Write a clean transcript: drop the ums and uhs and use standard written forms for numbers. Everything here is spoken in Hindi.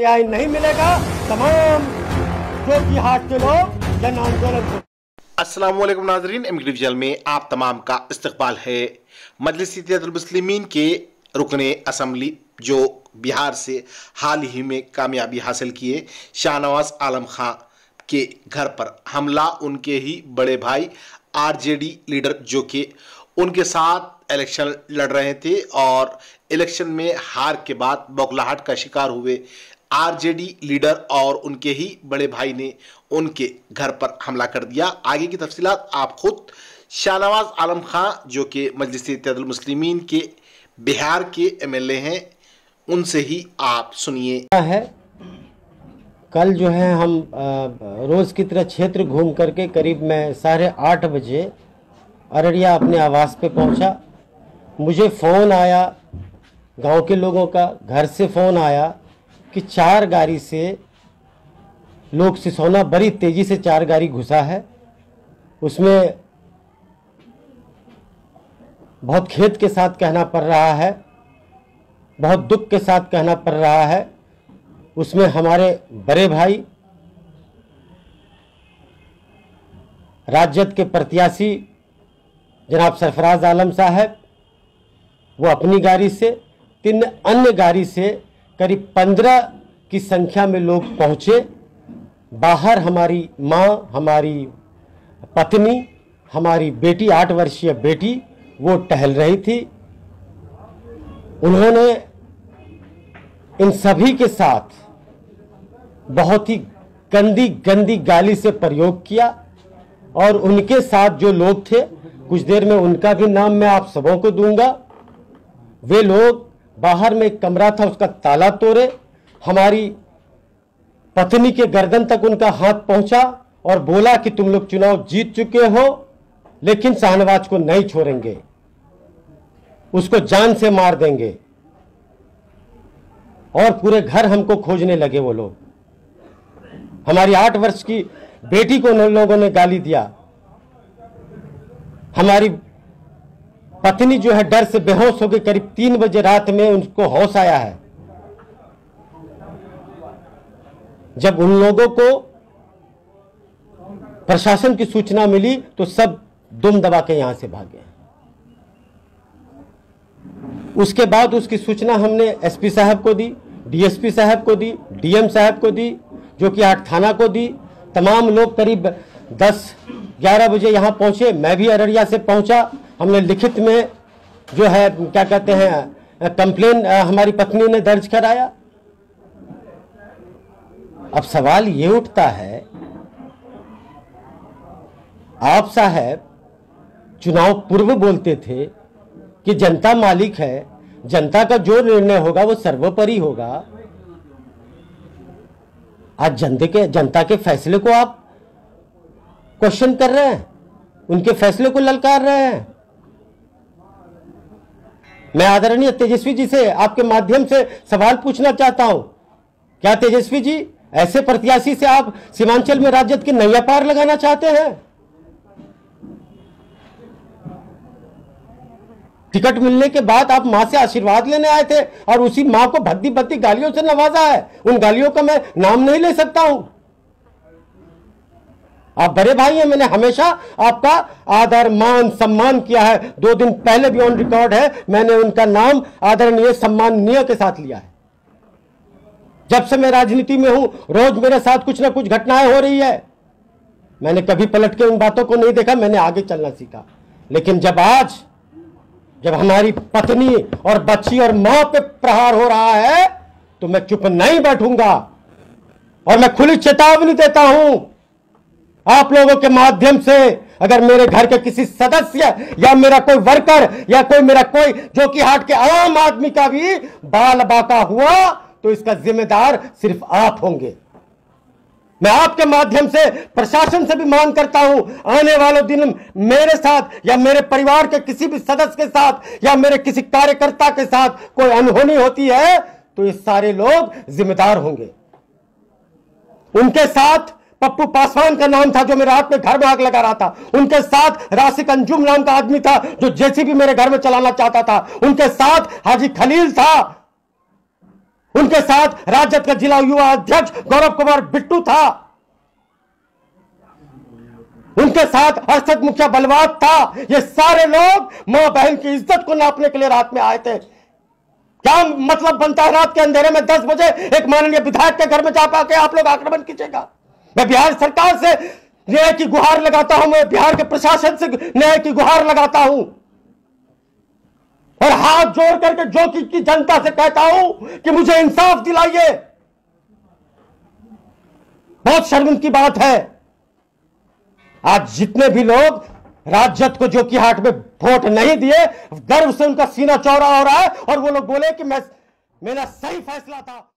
न्याय नहीं मिलेगा, तमाम जोकीहाट के लोग जन आंदोलन। अस्सलाम वालेकुम नाजरीन, एमके विजुअल में आप तमाम का इस्तकबाल है। मजलिस इत्तेहादुल मुस्लिमीन के रुकने असम्बली जो बिहार से हाल ही में कामयाबी हासिल किए, शाहनवाज आलम खां के घर पर हमला, उनके ही बड़े भाई आरजेडी लीडर जो कि उनके साथ इलेक्शन लड़ रहे थे और इलेक्शन में हार के बाद बौखलाहट का शिकार हुए आरजेडी लीडर और उनके ही बड़े भाई ने उनके घर पर हमला कर दिया। आगे की तफसीलात आप खुद शाहनवाज आलम खां जो कि मजलिस इत्तेहादुल मुस्लिमीन के बिहार के एमएलए हैं, उनसे ही आप सुनिए। है कल जो है हम रोज़ की तरह क्षेत्र घूम करके करीब मैं 8:30 बजे अररिया अपने आवास पे पहुंचा। मुझे फ़ोन आया गांव के लोगों का, घर से फ़ोन आया कि 4 गाड़ी से लोग सिसोना बड़ी तेज़ी से 4 गाड़ी घुसा है। उसमें बहुत खेद के साथ कहना पड़ रहा है, बहुत दुख के साथ कहना पड़ रहा है, उसमें हमारे बड़े भाई राजद के प्रत्याशी जनाब सरफराज आलम साहब, वो अपनी गाड़ी से, 3 अन्य गाड़ी से करीब 15 की संख्या में लोग पहुंचे। बाहर हमारी माँ, हमारी पत्नी, हमारी बेटी, 8 वर्षीय बेटी, वो टहल रही थी। उन्होंने इन सभी के साथ बहुत ही गंदी गंदी गाली से प्रयोग किया और उनके साथ जो लोग थे, कुछ देर में उनका भी नाम मैं आप सबों को दूंगा। वे लोग बाहर में एक कमरा था, उसका ताला तोड़े, हमारी पत्नी के गर्दन तक उनका हाथ पहुंचा और बोला कि तुम लोग चुनाव जीत चुके हो लेकिन शाहनवाज को नहीं छोड़ेंगे, उसको जान से मार देंगे। और पूरे घर हमको खोजने लगे वो लोग। हमारी 8 वर्ष की बेटी को उन लोगों ने गाली दिया। हमारी पत्नी जो है डर से बेहोश हो गई। करीब 3 बजे रात में उनको होश आया है। जब उन लोगों को प्रशासन की सूचना मिली तो सब दुम दबा के यहां से भागे। उसके बाद उसकी सूचना हमने एसपी साहब को दी, डीएसपी साहब को दी, डीएम साहब को दी, जो कि 8 थाना को दी। तमाम लोग करीब 10-11 बजे यहाँ पहुँचे। मैं भी अररिया से पहुँचा। हमने लिखित में जो है क्या कहते हैं कंप्लेन हमारी पत्नी ने दर्ज कराया। अब सवाल ये उठता है, आप साहब चुनाव पूर्व बोलते थे कि जनता मालिक है, जनता का जो निर्णय होगा वो सर्वोपरि होगा। आज जनता के फैसले को आप क्वेश्चन कर रहे हैं, उनके फैसले को ललकार रहे हैं। मैं आदरणीय तेजस्वी जी से आपके माध्यम से सवाल पूछना चाहता हूं, क्या तेजस्वी जी ऐसे प्रत्याशी से आप सीमांचल में राजद की नैया पार लगाना चाहते हैं? टिकट मिलने के बाद आप मां से आशीर्वाद लेने आए थे और उसी मां को भद्दी भद्दी गालियों से नवाजा है। उन गालियों का मैं नाम नहीं ले सकता हूं। आप बड़े भाई हैं, मैंने हमेशा आपका आदर मान सम्मान किया है। 2 दिन पहले भी ऑन रिकॉर्ड है, मैंने उनका नाम आदरणीय सम्माननीय के साथ लिया है। जब से मैं राजनीति में हूं, रोज मेरे साथ कुछ ना कुछ घटनाएं हो रही है। मैंने कभी पलट के उन बातों को नहीं देखा, मैंने आगे चलना सीखा। लेकिन जब हमारी पत्नी और बच्ची और मां पे प्रहार हो रहा है तो मैं चुप नहीं बैठूंगा। और मैं खुली चेतावनी देता हूं आप लोगों के माध्यम से, अगर मेरे घर के किसी सदस्य या मेरा कोई वर्कर या कोई मेरा कोई जो कि हाट के आम आदमी का भी बाल बाका हुआ तो इसका जिम्मेदार सिर्फ आप होंगे। मैं आपके माध्यम से प्रशासन से भी मांग करता हूं, आने वाले दिन मेरे साथ या मेरे परिवार के किसी भी सदस्य के साथ या मेरे किसी कार्यकर्ता के साथ कोई अनहोनी होती है तो ये सारे लोग जिम्मेदार होंगे। उनके साथ पप्पू पासवान का नाम था जो मेरे हाथ में घर में आग लगा रहा था। उनके साथ राशिक अंजुम नाम का आदमी था जो जेसीबी मेरे घर में चलाना चाहता था। उनके साथ हाजी खलील था। उनके साथ राजद का जिला युवा अध्यक्ष गौरव कुमार बिट्टू था, उनके साथ अर्षद मुखिया बलवाद था। ये सारे लोग मां बहन की इज्जत को नापने के लिए रात में आए थे। क्या मतलब बनता है रात के अंधेरे में 10 बजे एक माननीय विधायक के घर में जा पाके आप लोग आक्रमण कीजिएगा? मैं बिहार सरकार से न्याय की गुहार लगाता हूं, मैं बिहार के प्रशासन से न्याय की गुहार लगाता हूं और हाथ जोड़ करके जो की जनता से कहता हूं कि मुझे इंसाफ दिलाइए। बहुत शर्मिंदगी की बात है, आज जितने भी लोग राजद को जो कि हाट में वोट नहीं दिए, गर्व से उनका सीना चौड़ा हो रहा है और वो लोग बोले कि मेरा सही फैसला था।